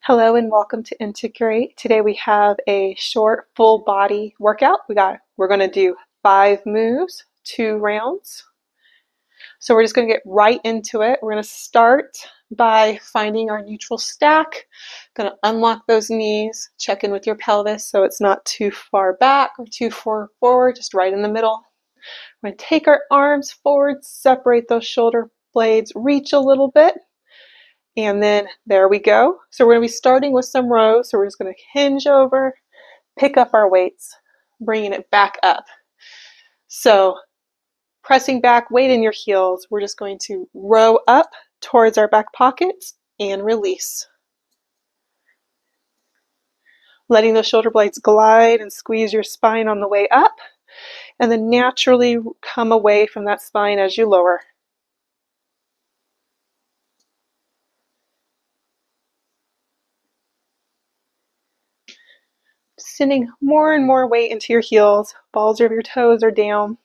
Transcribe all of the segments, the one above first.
Hello and welcome to Integrate. Today we have a short full body workout. We're going to do 5 moves, 2 rounds. So we're just going to get right into it. We're going to start by finding our neutral stack. Going to unlock those knees, check in with your pelvis so it's not too far back or too far forward, just right in the middle. We're going to take our arms forward, separate those shoulder blades, reach a little bit. And then there we go. So we're going to be starting with some rows. So we're just going to hinge over, pick up our weights, bringing it back up. So pressing back, weight in your heels. We're just going to row up towards our back pockets and release. Letting those shoulder blades glide and squeeze your spine on the way up. And then naturally come away from that spine as you lower. Sending more and more weight into your heels. Balls of your toes are down.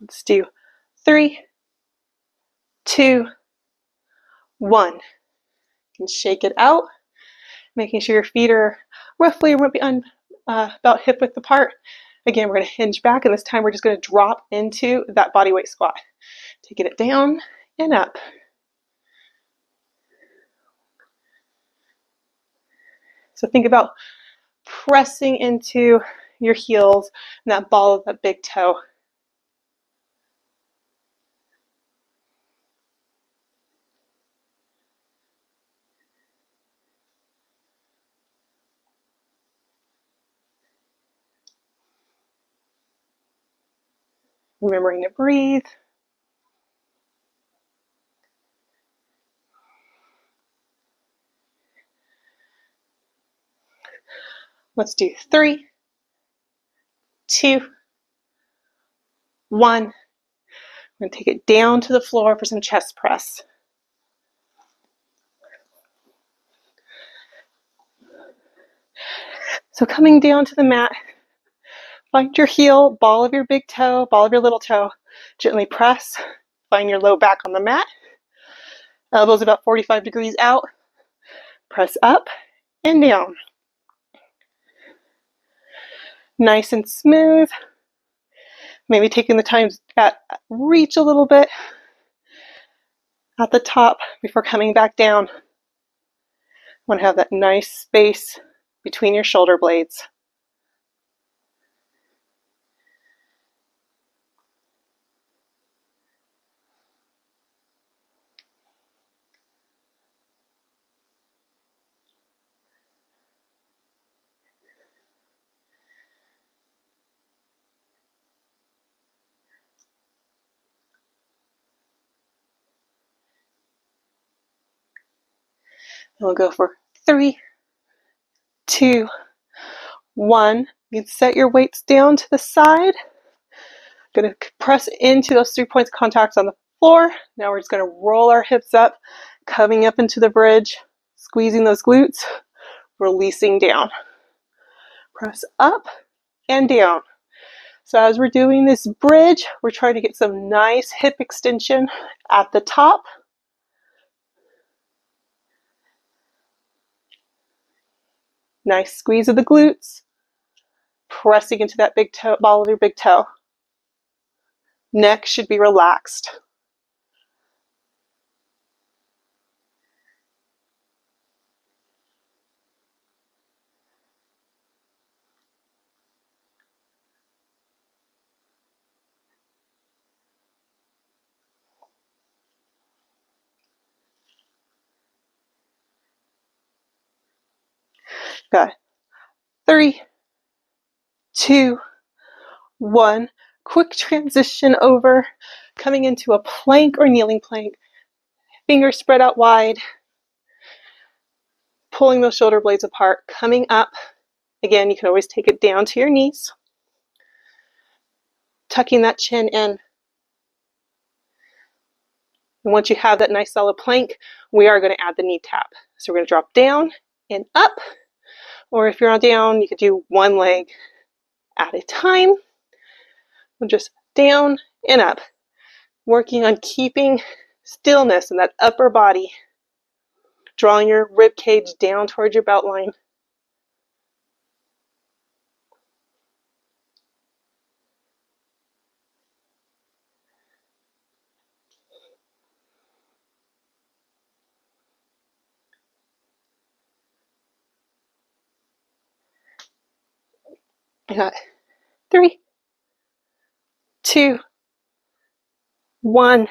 Let's do 3, 2, 1. You can shake it out, making sure your feet are roughly about hip width apart. Again, we're going to hinge back, and this time we're just going to drop into that body weight squat. Taking it down and up. So think about pressing into your heels and that ball of that big toe. Remembering to breathe. Let's do 3, 2, 1. I'm going to take it down to the floor for some chest press. So coming down to the mat, find your heel, ball of your big toe, ball of your little toe. Gently press. Find your low back on the mat. Elbows about 45 degrees out. Press up and down. Nice and smooth. Maybe taking the time to reach a little bit at the top before coming back down. You want to have that nice space between your shoulder blades. And we'll go for 3, 2, 1. You can set your weights down to the side. Going to press into those 3 points of contact on the floor. Now we're just going to roll our hips up, coming up into the bridge, squeezing those glutes, releasing down. Press up and down. So as we're doing this bridge, we're trying to get some nice hip extension at the top. Nice squeeze of the glutes, pressing into that big toe, ball of your big toe. Neck should be relaxed. Got 3, 2, 1. Quick transition over, coming into a plank or kneeling plank. Fingers spread out wide. Pulling those shoulder blades apart, coming up. Again, you can always take it down to your knees. Tucking that chin in. And once you have that nice solid plank, we are going to add the knee tap. So we're going to drop down and up. Or if you're on down, you could do one leg at a time. We'll just down and up. Working on keeping stillness in that upper body. Drawing your rib cage down towards your belt line. I got 3, 2, 1.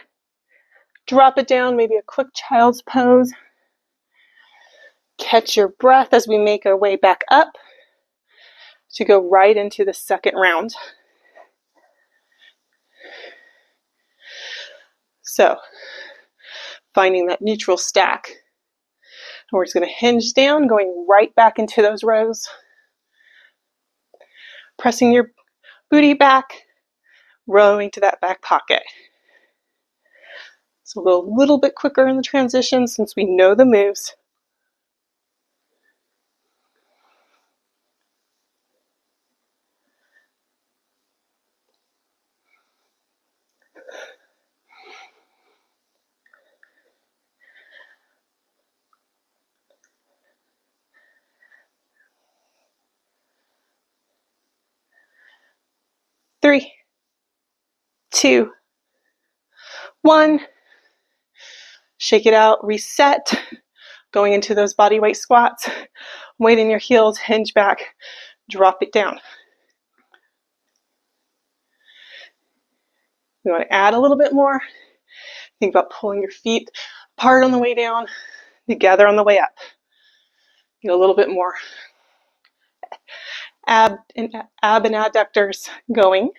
Drop it down, maybe a quick child's pose. Catch your breath as we make our way back up to go right into the second round. So, finding that neutral stack. And we're just going to hinge down, going right back into those rows. Pressing your booty back, rowing to that back pocket. So we'll go a little bit quicker in the transition since we know the moves. Three, 2, 1. Shake it out, reset. Going into those body weight squats. Weight in your heels, hinge back, drop it down. You want to add a little bit more. Think about pulling your feet apart on the way down, together on the way up. Get a little bit more. Ab and adductors going.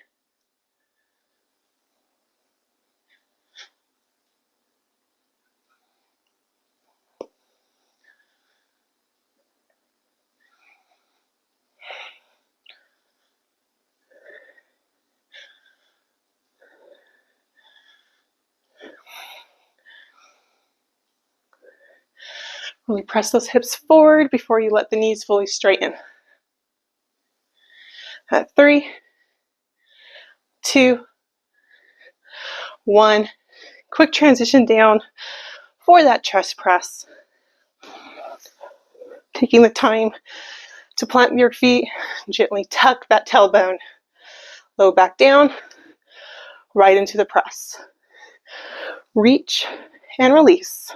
Really press those hips forward before you let the knees fully straighten. At 3, 2, 1. Quick transition down for that chest press. Taking the time to plant your feet, gently tuck that tailbone. Low back down, right into the press. Reach and release.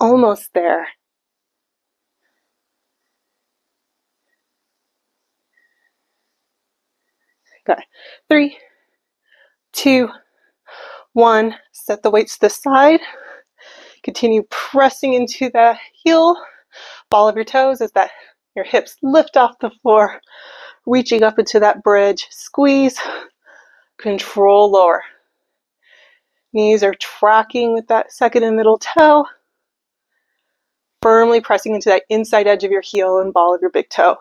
Almost there. Got 3, 2, 1. Set the weights to the side. Continue pressing into the heel, ball of your toes as that your hips lift off the floor, reaching up into that bridge. Squeeze, control lower. Knees are tracking with that second and middle toe. Firmly pressing into that inside edge of your heel and ball of your big toe.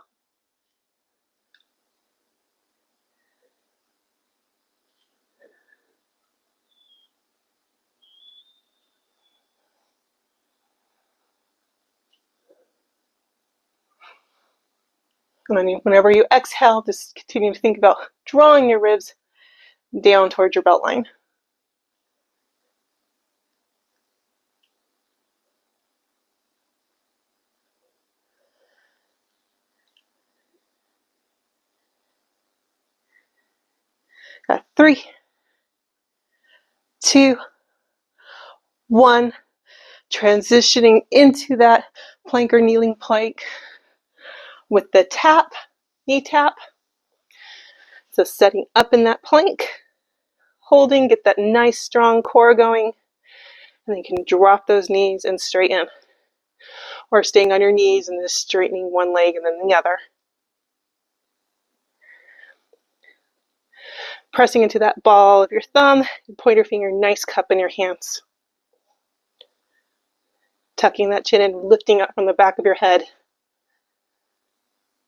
And whenever you exhale, just continue to think about drawing your ribs down towards your belt line. Got 3, 2, 1. Transitioning into that plank or kneeling plank with the tap, knee tap. So setting up in that plank, holding, get that nice strong core going, and then you can drop those knees and straighten. Or staying on your knees and just straightening one leg and then the other. pressing into that ball of your thumb and pointer finger, nice cup in your hands. Tucking that chin in, lifting up from the back of your head.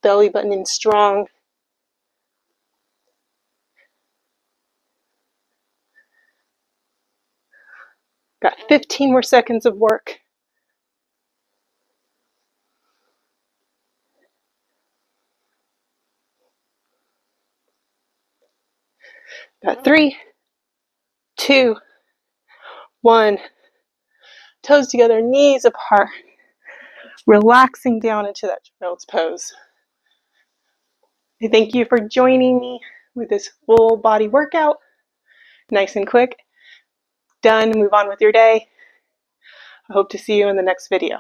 Belly button in strong. Got 15 more seconds of work. Got 3, 2, 1. Toes together, knees apart. Relaxing down into that child's pose. Thank you for joining me with this full body workout. Nice and quick. Done. Move on with your day. I hope to see you in the next video.